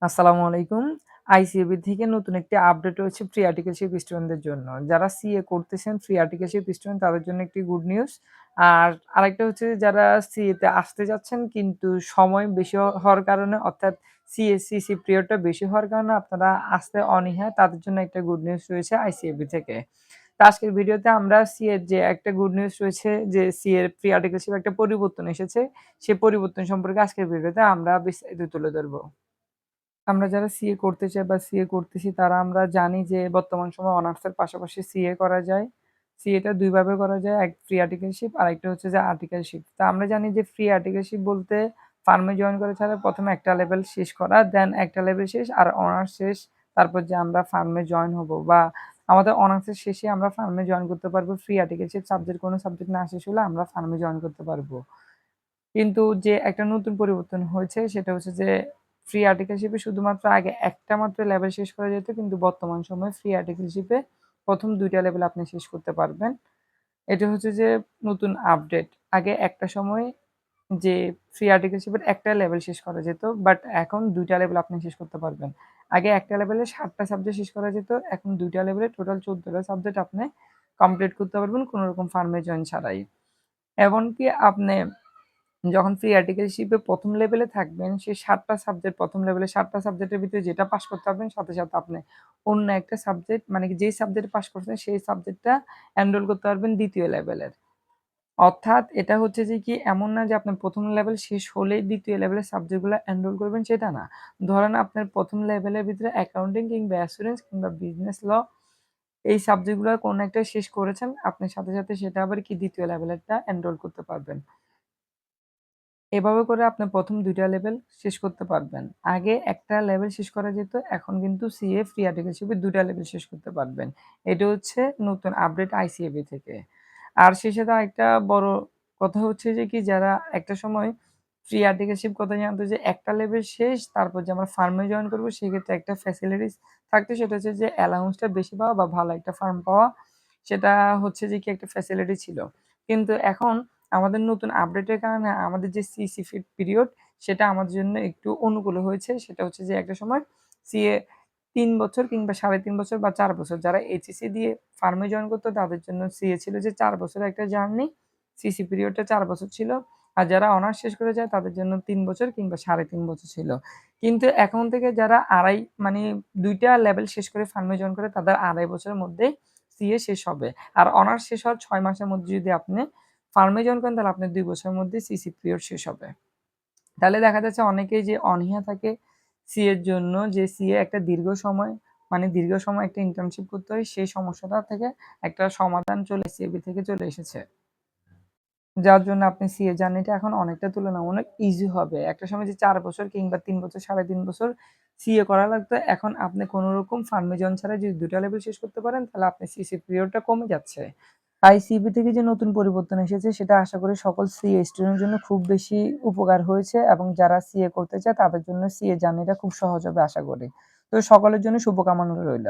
আসসালামু আলাইকুম। আইসিএবি থেকে নতুন একটি আপডেট হয়েছে ফ্রি আর্টিকেলশিপ স্টুডেন্টদের জন্য। যারা সিএ করতেছেন ফ্রি আর্টিকেলশিপ স্টুডেন্ট তাদের জন্য একটি গুড নিউজ। আর আরেকটা হচ্ছে যারা সিএ তে আসতে যাচ্ছেন কিন্তু সময় বেশি হওয়ার কারণে অর্থাৎ সিএসসিসি পিরিয়ডটা বেশি হওয়ার কারণে আপনারা আসতে অনীহা তাদের জন্য একটা গুড নিউজ রয়েছে আইসিএবি থেকে। তো আজকের ভিডিওতে আমরা সিএ এর যে একটা গুড নিউজ রয়েছে যে সিএ এর ফ্রি আর্টিকেলশিপ একটা পরিবর্তন এসেছে। সেই পরিবর্তন সম্পর্কে আজকের ভিডিওতে আমরা বিস্তারিত তুলে ধরব। আমরা যারা সিএ করতে চাই বা সিএ করতেছি তারা আমরা জানি যে বর্তমান সময়ে অনার্সের পাশাপাশি সিএ করা যায়। সিএটা ২ ভাবে করা যায়। এক ফ্রি আর্টিকেলশিপ আরেকটা হচ্ছে যে আর্টিকেলশিপ। তো আমরা জানি যে ফ্রি আর্টিকেলশিপ বলতে ফার্মে জয়েন করে ছাড়া ১ম এ একটা লেভেল শেষ করা, দেন একটা লেভেল শেষ আর অনার্স শেষ। তারপর যে আমরা ফার্মে জয়েন হব বা আমাদের অনার্সের শেষে আমরা ফার্মে জয়েন করতে পারবো। ফ্রি আর্টিকেলশিপ সাবজেক্ট কোনো সাবজেক্ট না শেষ হলে আমরা ফার্মে জয়েন করতে পারবো। কিন্তু যে একটা নতুন পরিবর্তন হয়েছে সেটা হচ্ছে যে ফ্রি আর্টিকেলশিপে শুধুমাত্র আগে একটা মাত্র লেভেল শেষ করা যেত কিন্তু বর্তমান সময়ে ফ্রি আর্টিকেলশিপে ১ম ২ টা লেভেল আপনি শেষ করতে পারবেন। এটা হচ্ছে যে নতুন আপডেট। আগে একটা সময় যে ফ্রি আর্টিকেলশিপের একটা লেভেল শেষ করা যেত বাট এখন ২ টা লেভেল আপনি শেষ করতে পারবেন। আগে একটা লেভেলে ৭ টা সাবজেক্ট শেষ করা যেত, এখন ২ টা লেভেলে টোটাল ১৪ টা সাবজেক্ট আপনি কমপ্লিট করতে পারবেন কোনো রকম ফার্মে জয়েন ছাড়াই। এমনকি আপনি যখন ফ্রি আর্টিকেলশিপে ১ম লেভেলে থাকবেন, সেই ৭ টা সাবজেক্ট ১ম লেভেলে ৭ টা সাবজেক্টের ভিতরে যেটা পাস করতে পারবেন, সাথে, সাথে আপনি অন্য একটা সাবজেক্ট মানে কি যেই সাবজেক্টে পাস করছেন, সেই সাবজেক্টটা এনরোল করতে পারবেন ২য় লেভেলের। অর্থাৎ এটা হচ্ছে যে কি এমন না যে আপনার ১ম লেভেল শেষ হলেই ২য় লেভেলের সাবজেক্টগুলো এনরোল করবেন সেটা না। ধরেন আপনার ১ম লেভেলের ভিতরে অ্যাকাউন্টিং কিংবা অ্যাসুরেন্স কিংবা বিজনেস ল এই সাবজেক্টগুলোর কোনো একটা শেষ করেছেন, আপনি সাথে, সাথে সেটা আবার কি ২য় লেভেলেরটা এনরোল করতে পারবেন। এভাবে করে আপনি ১ম ২ টা লেভেল শেষ করতে পারবেন। আগে একটা লেভেল শেষ করা যেত, এখন কিন্তু সিএ ফ্রি আর্টিকেলশিপে ২ টা লেভেল শেষ করতে পারবেন। এটা হচ্ছে নতুন আপডেট আইসিএবি থেকে। আর সেই সাথে আরেকটা বড় কথা হচ্ছে যে কি যারা একটা সময় ফ্রি আর্টিকেলশিপ কথা জানতো যে একটা লেভেল শেষ তারপর যে আমরা ফার্মে জয়েন করব সেক্ষেত্রে একটা ফ্যাসিলিটিস থাকতো সেটা হচ্ছে যে অ্যালাউন্সটা বেশি পাওয়া বা ভালো একটা ফার্ম পাওয়া। সেটা হচ্ছে যে কি একটা ফ্যাসিলিটি ছিল। কিন্তু এখন আমাদের নতুন আপডেটের কারণে আমাদের যে সিসি পিরিয়ড সেটা আমাদের জন্য একটু অনুকূল হয়েছে। সেটা হচ্ছে যে একটা সময় সিএ ৩ বছর কিংবা ৩.৫ বছর বা ৪ বছর যারা এইচএসসি দিয়ে ফার্মে জয়েন করতো তাদের জন্য সিএ ছিল যে ৪ বছরের একটা জার্নি। সিসি পিরিয়ডটা ৪ বছর ছিল। আর যারা অনার্স শেষ করে যায় তাদের জন্য ৩ বছর কিংবা ৩.৫ বছর ছিল। কিন্তু এখন থেকে যারা মানে ২ টা লেভেল শেষ করে ফার্মে জয়েন করে তাদের ২.৫ বছরের মধ্যেই সিএ শেষ হবে। আর অনার্স শেষ হওয়ার ৬ মাসের মধ্যে যদি আপনি ফার্মে জয়েন করেন তাহলে আপনার ২ বছরের মধ্যে সিসি পিরিয়ড শেষ হবে। তাহলে দেখা যাচ্ছে অনেকেই যে অনীহা থাকে সিএর জন্য যে সিএ একটা দীর্ঘ সময় মানে দীর্ঘ সময় একটা ইন্টার্নশিপ করতে হয় সেই সমস্যাটা থেকে একটা সমাধান সিএবি থেকে চলে এসেছে। যার জন্য আপনি সিএ জার্নিটা এখন অনেকটা তুলনামূলক ইজি হবে। একটা সময় যে ৪ বছর কিংবা ৩ বছর ৩.৫ বছর সিএ করা লাগতো এখন আপনি কোনরকম ফার্মে জয়েন ছাড়াই যদি ২ টা লেভেল শেষ করতে পারেন তাহলে আপনার সিসি পিরিয়ডটা কমে যাচ্ছে। আইসিবি থেকে যে নতুন পরিবর্তন এসেছে সেটা আশা করি সকল সিএ স্টুডেন্টের জন্য খুব বেশি উপকার হয়েছে এবং যারা সিএ করতে চায় তাদের জন্য সিএ জার্নিটা খুব সহজ হবে আশা করি। তো সকলের জন্য শুভকামনা রইল।